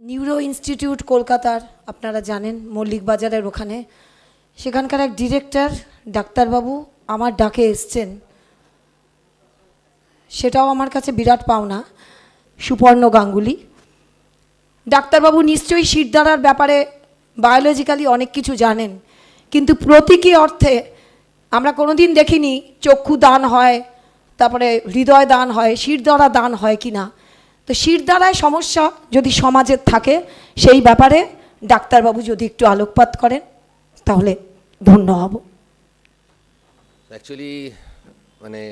Neuro institute কলকাতার, আপনারা জানেন মল্লিক বাজারের ওখানে, সেখানকার এক ডিরেক্টর ডাক্তারবাবু আমার ডাকে এসছেন, সেটাও আমার কাছে বিরাট পাওনা। সুপর্ণ গাঙ্গুলি ডাক্তারবাবু নিশ্চয়ই শিরদাঁড়ার ব্যাপারে বায়োলজিক্যালি অনেক কিছু জানেন, কিন্তু প্রতীকী অর্থে আমরা কোনোদিন দেখিনি চক্ষু দান হয়, তারপরে হৃদয় দান হয়, শিরদাঁড়া দান হয় কি না। তো শিরদাঁড়ায় সমস্যা যদি সমাজের থাকে সেই ব্যাপারে ডাক্তারবাবু যদি একটু আলোকপাত করেন তাহলে ধন্য হব। অ্যাকচুয়ালি মানে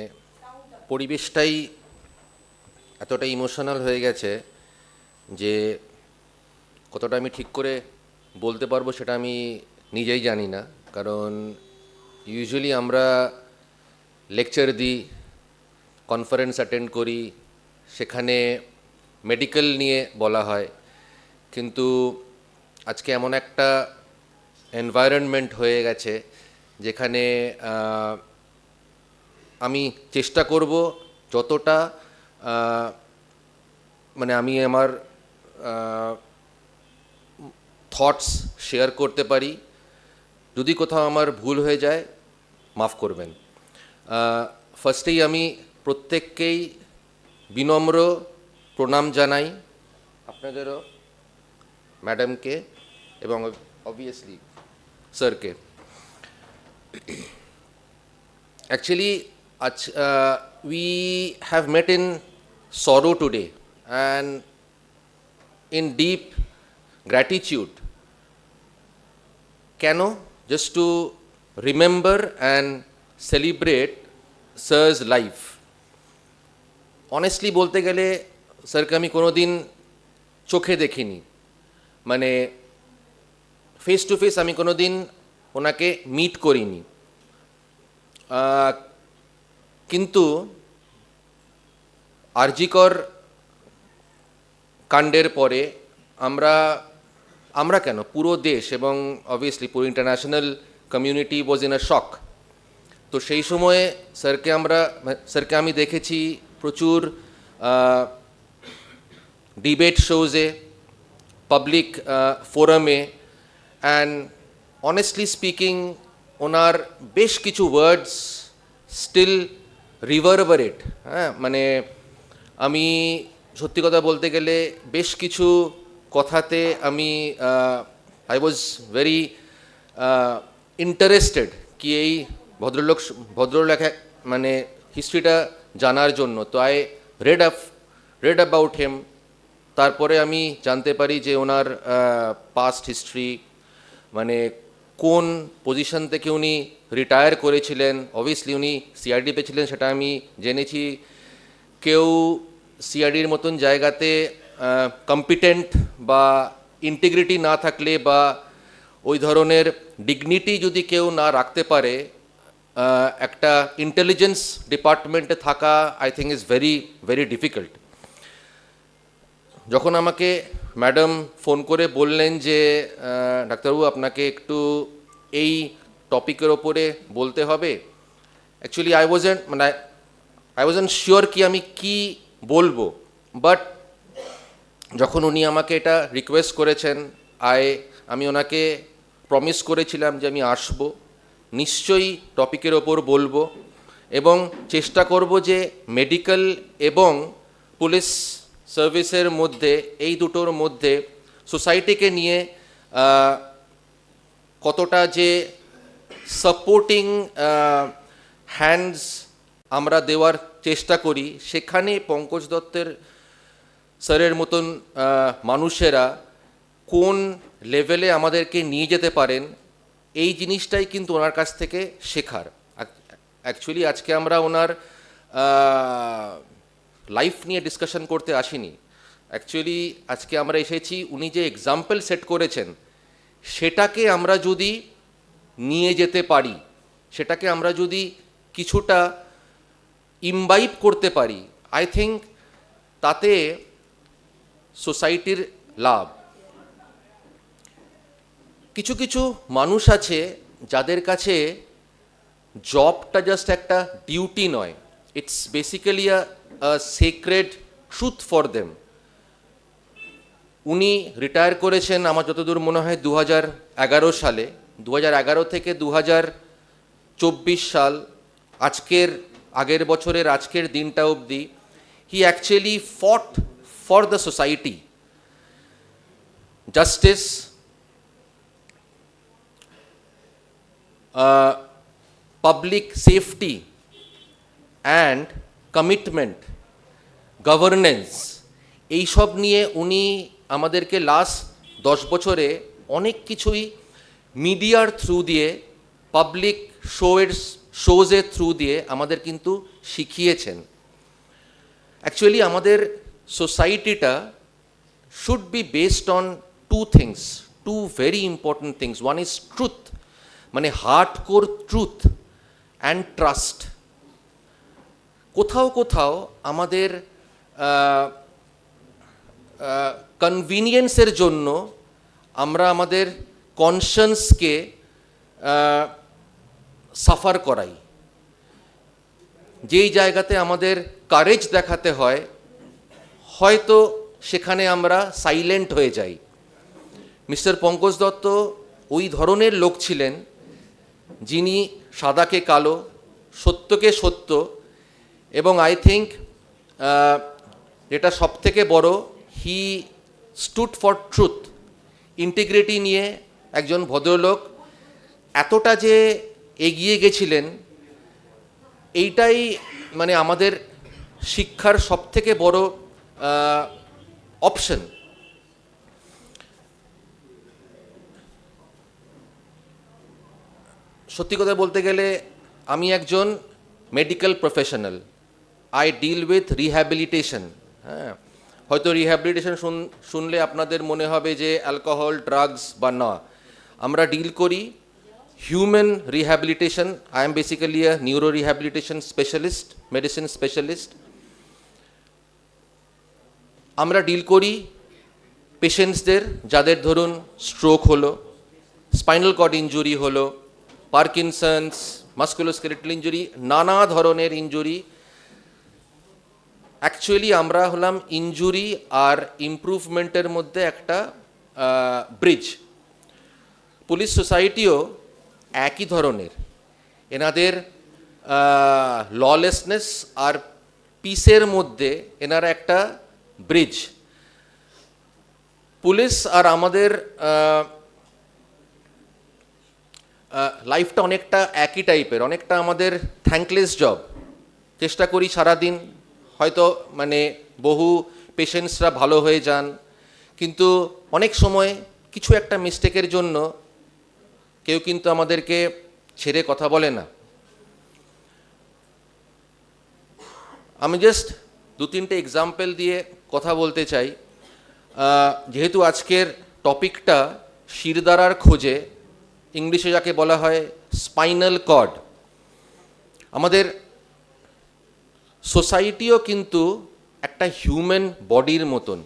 পরিবেশটাই এতটা ইমোশনাল হয়ে গেছে যে কতটা আমি ঠিক করে বলতে পারবো সেটা আমি নিজেই জানি না। কারণ ইউজুয়ালি আমরা লেকচার দিই, কনফারেন্স অ্যাটেন্ড করি, সেখানে মেডিকেল নিয়ে বলা হয়, কিন্তু আজকে এমন একটা এনভায়রনমেন্ট হয়ে গেছে যেখানে আমি চেষ্টা করব যতটা মানে আমি আমার থটস শেয়ার করতে পারি। যদি কোথাও আমার ভুল হয়ে যায় মাফ করবেন। ফার্স্টেই আমি প্রত্যেককেই বিনম্র প্রণাম জানাই, আপনাদেরও, ম্যাডামকে এবং অবভিয়াসলি স্যারকে। Actually, we have met in sorrow today and in deep gratitude. Kano? Just to remember and celebrate Sir's life. Honestly bolte gele স্যারকে আমি কোনোদিন চোখে দেখিনি, মানে ফেস টু ফেস আমি কোনোদিন ওনাকে মিট করিনি, কিন্তু আরজিকর কাণ্ডের পরে আমরা কেন, পুরো দেশ এবং অবভিয়াসলি পুরো international community was in a shock. তো সেই সময়ে স্যারকে আমি দেখেছি প্রচুর ডিবেট শোজে, পাবলিক ফোরামে, অ্যান্ড অনেস্টলি স্পিকিং ওনার বেশ কিছু ওয়ার্ডস স্টিল রিভারবারেট। হ্যাঁ, মানে আমি সত্যি কথা বলতে গেলে বেশ কিছু কথাতে আমি আই ওয়াজ ভেরি ইন্টারেস্টেড কি এই ভদ্রলোক মানে হিস্ট্রিটা জানার জন্য। তো আই রেড অ্যাবাউট হিম। তারপরে আমি জানতে পারি যে ওনার পাস্ট হিস্ট্রি, মানে কোন পজিশন থেকে উনি রিটায়ার করেছিলেন। অবভিয়াসলি উনি সিআরডিতে ছিলেন, সেটা আমি জেনেছি। কেউ সিআরডির মতন জায়গাতে কম্পিটেন্ট বা ইন্টিগ্রিটি না থাকলে বা ওই ধরনের ডিগনিটি যদি কেউ না রাখতে পারে, একটা ইন্টেলিজেন্স ডিপার্টমেন্টে থাকা I think is very very difficult. যখন আমাকে ম্যাডাম ফোন করে বললেন যে ডাক্তারবাবু আপনাকে একটু এই টপিকের ওপরে বলতে হবে, অ্যাকচুয়ালি আই ওয়াজন্ট শিওর কি আমি কি বলবো। বাট যখন উনি আমাকে এটা রিকোয়েস্ট করেছেন, আমি ওনাকে প্রমিস করেছিলাম যে আমি আসবো, নিশ্চয়ই টপিকের ওপর বলবো এবং চেষ্টা করব যে মেডিকেল এবং পুলিশ সার্ভিসের মধ্যে, এই দুটোর মধ্যে সোসাইটিকে নিয়ে কতটা যে সাপোর্টিং হ্যান্ডস আমরা দেওয়ার চেষ্টা করি, সেখানে পঙ্কজ দত্তের স্যারের মতন মানুষেরা কোন লেভেলে আমাদেরকে নিয়ে যেতে পারেন, এই জিনিসটাই কিন্তু ওনার কাছ থেকে শেখার। অ্যাকচুয়ালি আজকে আমরা ওনার লাইফ নিয়ে ডিসকাশন করতে আসিনি। অ্যাকচুয়ালি আজকে আমরা এসেছি উনি যে এক্সাম্পল সেট করেছেন সেটাকে আমরা যদি নিয়ে যেতে পারি, সেটাকে আমরা যদি কিছুটা ইমবাইব করতে পারি, আই থিঙ্ক তাতে সোসাইটির লাভ। কিছু কিছু মানুষ আছে যাদের কাছে জবটা জাস্ট একটা ডিউটি নয়, it's basically a sacred truth for them. উনি রিটায়ার করেছেন আমার যতদূর মনে হয় 2011 সালে। 2011 থেকে 2024 সাল, আজকের আগের বছরের আজকের দিনটা অবধি হি actually fought for the society, justice, public safety and commitment, governance, এইসব নিয়ে উনি আমাদেরকে লাস্ট 10 বছরে অনেক কিছুই মিডিয়ার থ্রু দিয়ে, পাবলিক শোজের থ্রু দিয়ে আমাদের কিন্তু শিখিয়েছেন। অ্যাকচুয়ালি আমাদের সোসাইটিটা should be based on two things, two very important things. One is truth, মানে হার্ডকোর ট্রুথ, অ্যান্ড ট্রাস্ট। কোথাও কোথাও আমাদের কনভিনিয়েন্সের জন্য আমরা আমাদের কনসিয়েন্সকে সাফার করাই। যেই জায়গাতে আমাদের কারেজ দেখাতে হয়, হয়তো সেখানে আমরা সাইলেন্ট হয়ে যাই। মিস্টার পঙ্কজ দত্ত ওই ধরনের লোক ছিলেন যিনি সাদাকে কালো, সত্যকে সত্য, এবং আই থিঙ্ক যেটা সব থেকে বড়, হি স্টুড ফর ট্রুথ, ইন্টিগ্রিটি নিয়ে একজন ভদ্রলোক এতটা যে এগিয়ে গেছিলেন, এইটাই মানে আমাদের শিক্ষার সব থেকে বড় অপশন। সত্যি কথা বলতে গেলে আমি একজন medical professional, I deal with rehabilitation. হ্যাঁ, হয়তো রিহ্যাবিলিটেশন শুনলে আপনাদের মনে হবে যে অ্যালকোহল, ড্রাগস বা না, আমরা ডিল করি human rehabilitation. I am basically a neuro rehabilitation specialist, medicine specialist. আমরা ডিল করি পেশেন্টসদের যাদের ধরুন স্ট্রোক হলো, স্পাইনাল কর্ড ইনজুরি হলো, পার্কিনসন্স, মাস্কুলোস্কেলেটাল ইনজুরি, নানা ধরনের ইনজুরি। অ্যাকচুয়ালি আমরা হলাম ইনজুরি আর ইমপ্রুভমেন্টের মধ্যে একটা ব্রিজ। পুলিশ সোসাইটিও একই ধরনের, এনাদের ললেসনেস আর পিসের মধ্যে এনারা একটা ব্রিজ। পুলিশ আর আমাদের লাইফটা অনেকটা একই টাইপের, অনেকটা আমাদের থ্যাঙ্কলেস জব। চেষ্টা করি সারাদিন, হয়তো মানে বহু পেশেন্টসরা ভালো হয়ে যান, কিন্তু অনেক সময় কিছু একটা মিস্টেকের জন্য কেউ কিন্তু আমাদেরকে ছেড়ে কথা বলে না। আমি জাস্ট 2-3টে এক্সাম্পল দিয়ে কথা বলতে চাই। যেহেতু আজকের টপিকটা শিরদাঁড়ার খোঁজে, ইংলিশে যাকে বলা হয় স্পাইনাল কর্ড, আমাদের সোসাইটিও কিন্তু একটা হিউম্যান বডির মতন।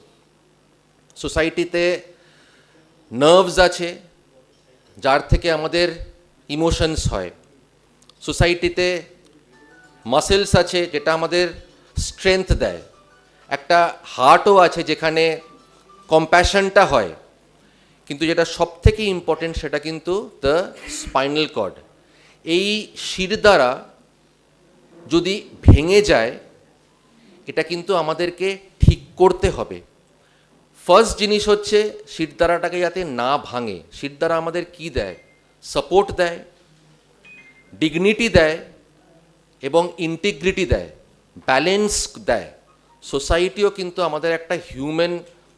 সোসাইটিতে নার্ভস আছে যার থেকে আমাদের ইমোশনস হয়, সোসাইটিতে মাসেলস আছে যেটা আমাদের স্ট্রেংথ দেয়, একটা হার্টও আছে যেখানে কম্প্যাশনটা হয়, কিন্তু যেটা সব থেকে ইম্পর্টেন্ট সেটা কিন্তু দ্য স্পাইনাল কর্ড। এই শিরদাঁড়া যদি ভেঙে যায়, এটা কিন্তু আমাদেরকে ঠিক করতে হবে। ফার্স্ট জিনিস হচ্ছে শিরদাঁড়াটাকে যাতে না ভাঙে। শিরদাঁড়া আমাদের কি দেয়? সাপোর্ট দেয়, ডিগনিটি দেয় এবং ইন্টিগ্রিটি দেয়, ব্যালেন্স দেয়। সোসাইটিও কিন্তু আমাদের একটা হিউম্যান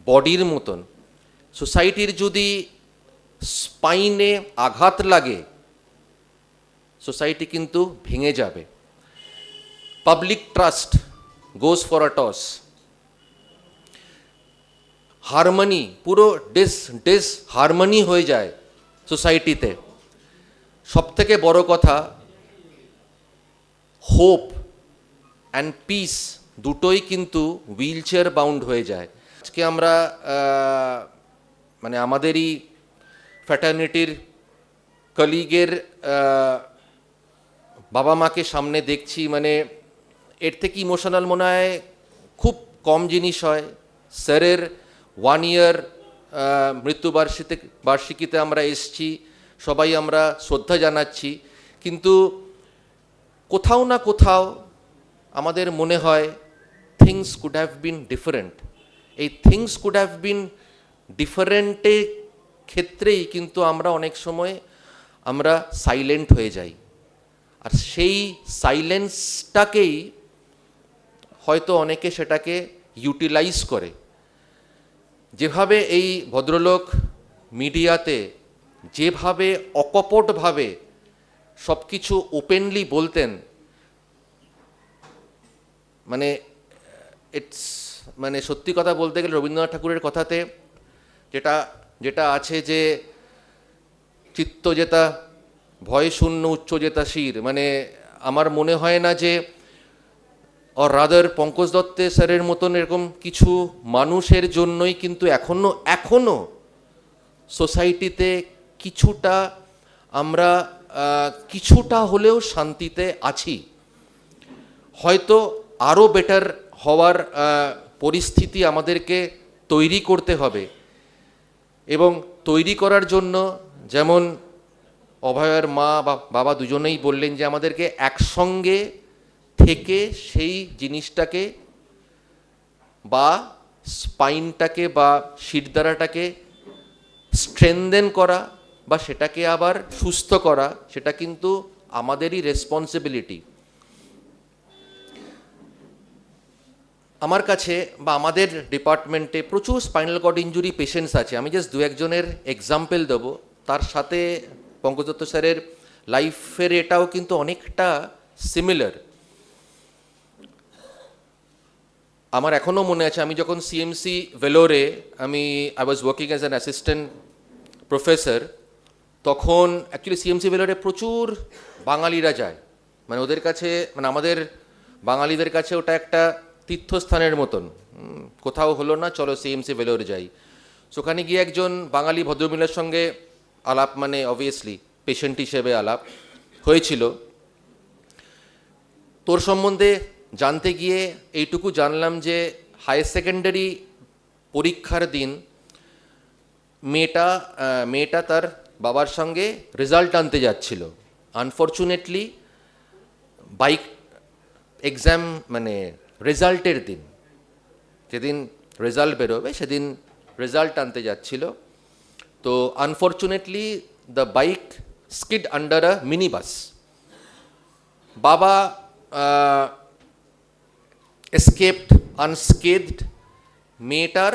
বডির মতন। সোসাইটির যদি স্পাইনে আঘাত লাগে, সোসাইটি কিন্তু ভেঙে যাবে। Public trust goes for a toss. Harmony, পুরো হারমোনি হয়ে যায় সোসাইটিতে। সব থেকে বড় কথা, হোপ অ্যান্ড পিস দুটোই কিন্তু হুইল চেয়ার বাউন্ড হয়ে যায়। আজকে আমরা মানে আমাদেরই ফ্র্যাটার্নিটির কলিগের বাবা মাকে সামনে দেখছি, মানে এর থেকে ইমোশনাল মনে হয় খুব কম জিনিস হয়। স্যারের 1 ইয়ার বার্ষিকীতে আমরা এসছি, সবাই আমরা শ্রদ্ধা জানাচ্ছি, কিন্তু কোথাও না কোথাও আমাদের মনে হয় things could have been different. এই থিংস কুড হ্যাভ বিন ডিফারেন্টের ক্ষেত্রেই কিন্তু আমরা অনেক সময় আমরা সাইলেন্ট হয়ে যাই, আর সেই সাইলেন্সটাকেই হয়তো অনেকে সেটাকে ইউটিলাইজ করে। যেভাবে এই ভদ্রলোক মিডিয়াতে যেভাবে অকপটভাবে সব কিছু ওপেনলি বলতেন, মানে মানে সত্যি কথা বলতে গেলে রবীন্দ্রনাথ ঠাকুরের কথাতে যেটা আছে যে চিত্ত জেতা ভয় শূন্য উচ্চ জেতা শির, মানে আমার মনে হয় না যে আর রাদার পঙ্কজ দত্তে স্যারের মতন এরকম কিছু মানুষের জন্যই কিন্তু এখনো সোসাইটিতে আমরা কিছুটা হলেও শান্তিতে আছি। হয়তো আরও বেটার হওয়ার পরিস্থিতি আমাদেরকে তৈরি করতে হবে, এবং তৈরি করার জন্য যেমন অভয়ের মা বা বাবা দুজনেই বললেন যে আমাদেরকে একসঙ্গে থেকে সেই জিনিসটাকে বা স্পাইনটাকে বা শিরদাঁড়াটাকে স্ট্রেনদেন করা বা সেটাকে আবার সুস্থ করা, সেটা কিন্তু আমাদেরই রেসপন্সিবিলিটি। আমার কাছে বা আমাদের ডিপার্টমেন্টে প্রচুর স্পাইনাল কর্ড ইনজুরি পেশেন্টস আছে। আমি জাস্ট দু একজনের এক্সাম্পল দেবো, তার সাথে পঙ্কজ দত্ত স্যারের লাইফের এটাও কিন্তু অনেকটা সিমিলার। আমার এখনও মনে আছে, আমি যখন সিএমসি ভেলোরে I was working as an assistant professor, তখন অ্যাকচুয়ালি সিএমসি ভেলোরে প্রচুর বাঙালিরা যায়, মানে ওদের কাছে, মানে আমাদের বাঙালিদের কাছে ওটা একটা তীর্থস্থানের মতন। কোথাও হলো না, চলো সিএমসি ভেলোরে যাই। সেখানে গিয়ে একজন বাঙালি ভদ্রমহিলার সঙ্গে আলাপ, মানে অবভিয়াসলি পেশেন্ট হিসেবে আলাপ হয়েছিল। তোর সম্বন্ধে জানতে গিয়ে এইটুকু জানলাম যে হায়ার সেকেন্ডারি পরীক্ষার দিন মেয়েটা তার বাবার সঙ্গে রেজাল্ট আনতে যাচ্ছিল। আনফর্চুনেটলি বাইক এক্সাম, মানে রেজাল্টের দিন, যেদিন রেজাল্ট বেরোবে সেদিন রেজাল্ট আনতে যাচ্ছিল, তো unfortunately the bike skid under a mini bus. বাবা escaped unscathed, মেয়েটার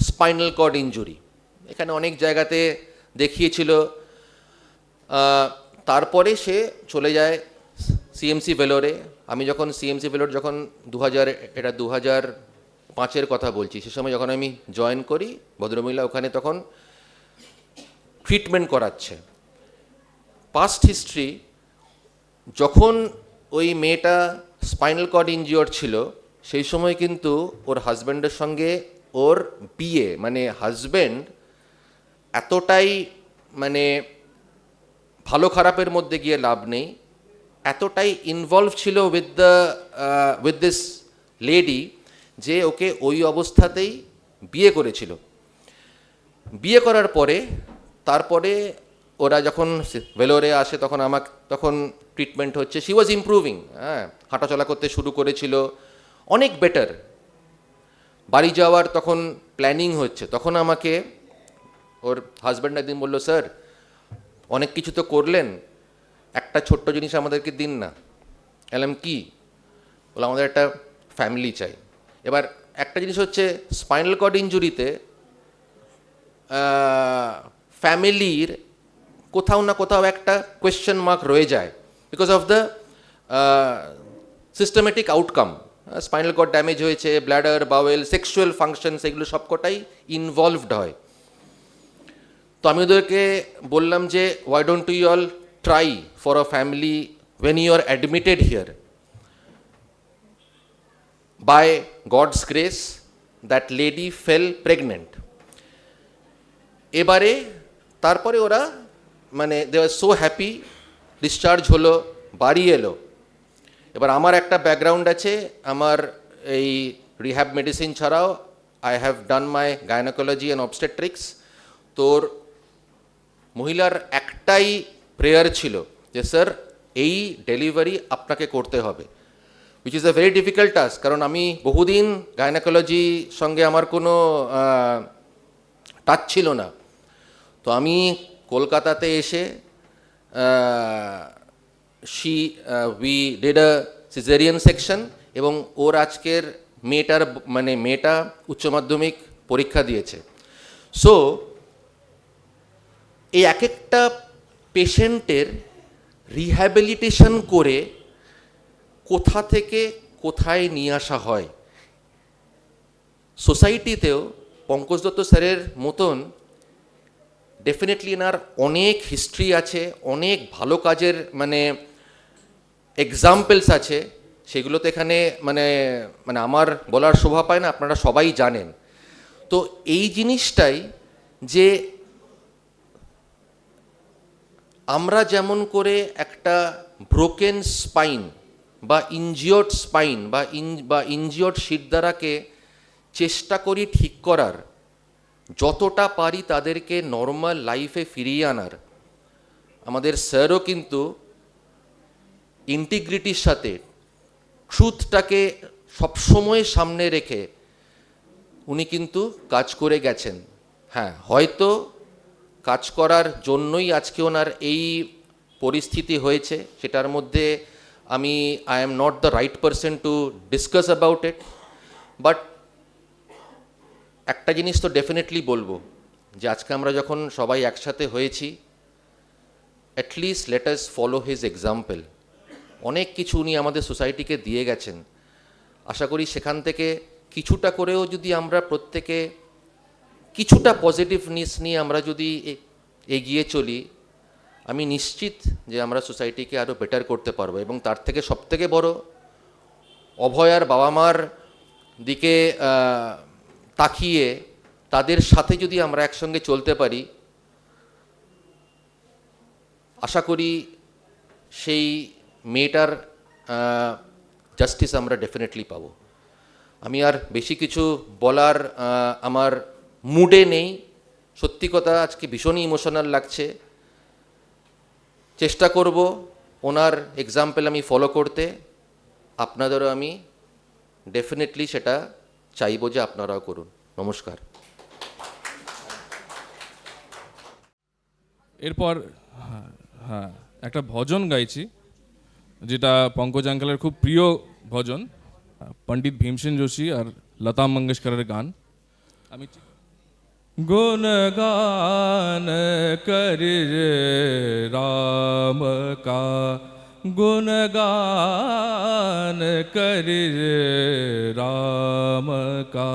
স্পাইনাল কর্ড ইনজুরি এখানে অনেক জায়গাতে দেখিয়েছিল। তারপরে সে চলে যায় সিএমসি ভেলোরে। আমি যখন সিএমসি ভেলোর যখন 2005-এর কথা বলছি, সে সময় যখন আমি জয়েন করি, ভদ্রমহিলা ওখানে তখন ট্রিটমেন্ট করাচ্ছে। পাস্ট হিস্ট্রি, যখন ওই মেয়েটা স্পাইনাল কর্ড ইনজিওর্ড ছিল, সেই সময় কিন্তু ওর হাজব্যান্ডের সঙ্গে ওর বিয়ে, মানে হাজব্যান্ড এতটাই, মানে ভালো খারাপের মধ্যে গিয়ে লাভ নেই, এতটাই ইনভলভ ছিল উইথ দিস লেডি যে ওকে ওই অবস্থাতেই বিয়ে করেছিল। বিয়ে করার পরে তারপরে ওরা যখন ভেলোরে আসে তখন ট্রিটমেন্ট হচ্ছে। শি ওয়াজ ইমপ্রুভিং, হ্যাঁ, হাঁটাচলা করতে শুরু করেছিল, অনেক বেটার। বাড়ি যাওয়ার তখন প্ল্যানিং হচ্ছে, তখন আমাকে ওর হাজব্যান্ড একদিন বললো, স্যার অনেক কিছু তো করলেন, একটা ছোট্ট জিনিস আমাদেরকে দিন না। এলাম কি? বলে আমাদের একটা ফ্যামিলি চাই। এবার একটা জিনিস হচ্ছে, স্পাইনাল কর্ড ইনজুরিতে ফ্যামিলির কোথাও না কোথাও একটা কোয়েশ্চেন মার্ক রয়ে যায়, because of the systematic outcome. Spinal cord damage হয়েছে, ব্ল্যাডার, বাওয়েল, সেক্সুয়াল ফাংশনস, এগুলো সবকটাই ইনভলভড হয়। তো আমি ওদেরকে বললাম যে why don't you all try for a family when you are admitted here. By God's grace, that lady fell pregnant. এবারে তারপরে ওরা, মানে দে আর সো হ্যাপি, ডিসচার্জ হলো, বাড়ি এলো। এবার আমার একটা ব্যাকগ্রাউন্ড আছে, আমার এই রিহ্যাব মেডিসিন ছাড়াও I have done my gynaecology and obstetrics. তোর মহিলার একটাই প্রেয়ার ছিল যে স্যার এই ডেলিভারি আপনাকে করতে হবে, which is a very difficult task, কারণ আমি বহুদিন গাইনোকোলজি সঙ্গে আমার কোনো টাচ ছিল না। তো আমি কলকাতাতে এসে we did a caesarean section, এবং ওর আজকের মেয়েটা উচ্চ মাধ্যমিক পরীক্ষা দিয়েছে। সো এই এক একটা পেশেন্টের রিহ্যাবিলিটেশন করে কোথা থেকে কোথায় নিয়ে আসা হয়। সোসাইটিতেও পঙ্কজ দত্ত স্যারের মতন ডেফিনেটলি এনার অনেক হিস্ট্রি আছে, অনেক ভালো কাজের এক্সাম্পলস আছে, সেগুলো তো এখানে আমার বলার শোভা পায় না, আপনারা সবাই জানেন। তো এই জিনিসটাই যে আমরা যেমন করে একটা ব্রোকেন স্পাইন বা ইনজিওর্ড স্পাইন বা ইনজিওর্ড শিরদাঁড়াকে চেষ্টা করি ঠিক করার, যতটা পারি তাদেরকে নর্মাল লাইফে ফিরিয়ে আনার, আমাদের স্যারও কিন্তু ইন্টিগ্রিটির সাথে ট্রুথটাকে সবসময় সামনে রেখে উনি কিন্তু কাজ করে গেছেন। হ্যাঁ, হয়তো কাজ করার জন্যই আজকে ওনার এই পরিস্থিতি হয়েছে, সেটার মধ্যে I am not the right person to discuss about it. But একটা জিনিস তো ডেফিনেটলি বলবো, যে আজকে আমরা যখন সবাই একসাথে হয়েছি, at least let us follow his example. অনেক কিছু উনি আমাদের সোসাইটিকে দিয়ে গেছেন, আশা করি সেখান থেকে কিছুটা করেও যদি আমরা প্রত্যেকে কিছুটা পজিটিভনেস নিয়ে আমরা যদি এগিয়ে চলি, আমি নিশ্চিত যে আমরা সোসাইটিকে আরও বেটার করতে পারবো। এবং তার থেকে সবথেকে বড়, অভয়ার বাবা মার দিকে তাকিয়ে তাদের সাথে যদি আমরা একসঙ্গে চলতে পারি, আশা করি সেই মেয়েটার জাস্টিস আমরা ডেফিনেটলি পাবো। আমি আর বেশি কিছু বলার আমার মুডে নেই। সত্যি কথা, আজকে ভীষণই ইমোশনাল লাগছে। চেষ্টা করব ওনার এক্সাম্পল আমি ফলো করতে, আপনাদেরও আমি ডেফিনেটলি সেটা চাইবো যে আপনারাও করুন। নমস্কার। এরপর হ্যাঁ একটা ভজন গাইছি, যেটা পঙ্কজ আঙ্কেলের খুব প্রিয় ভজন, পণ্ডিত ভীমসেন যোশী আর লতা মঙ্গেশকরের গান। আমি गुणगान कर राम का, गुणगान कर राम का,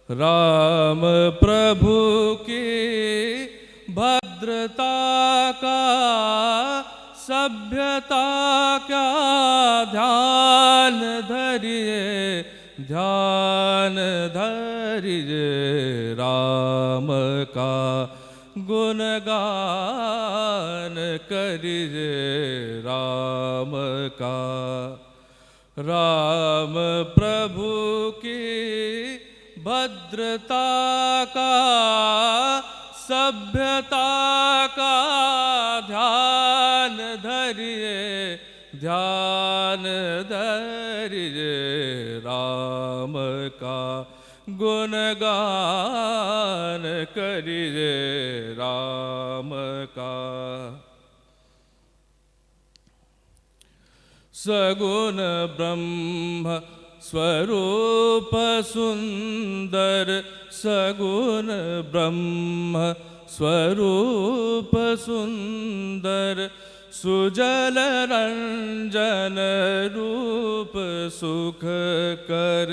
राम प्रभु की भद्रता का, सभ्यता का ध्यान धरिए, ध्यान धरिए, राम का गुणगान करिए, राम का, राम प्रभु की भद्रता का, सभ्यता का ध्यान धरिए, ध्यान धरिए, राम का गुणगान करिए, राम का। सगुण ब्रह्म स्वरूप सुंदर, सगुण ब्रह्म स्वरूप सुंदर, सुजल रंजन रूप सुख कर,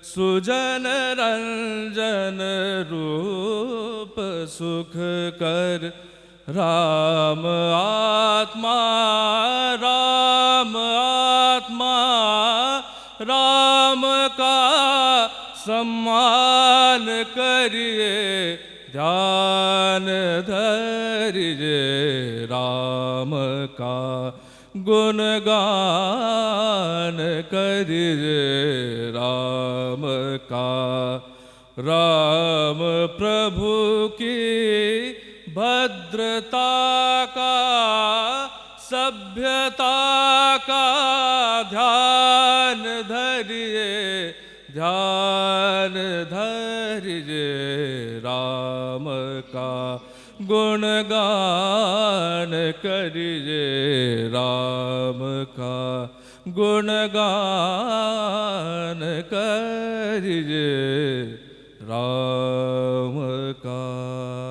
सुजल रंजन रूप सुख कर, राम आत्मा, राम आत्मा, राम का सम्मान करिए, ध्यान धरिए, राम का गुणगान करिए राम का। राम प्रभु की भद्रता का, सभ्यता का ध्यान धरिए, ध्यान धरिए राम का। गुणगान करिए राम का, गुणगान करिए राम का।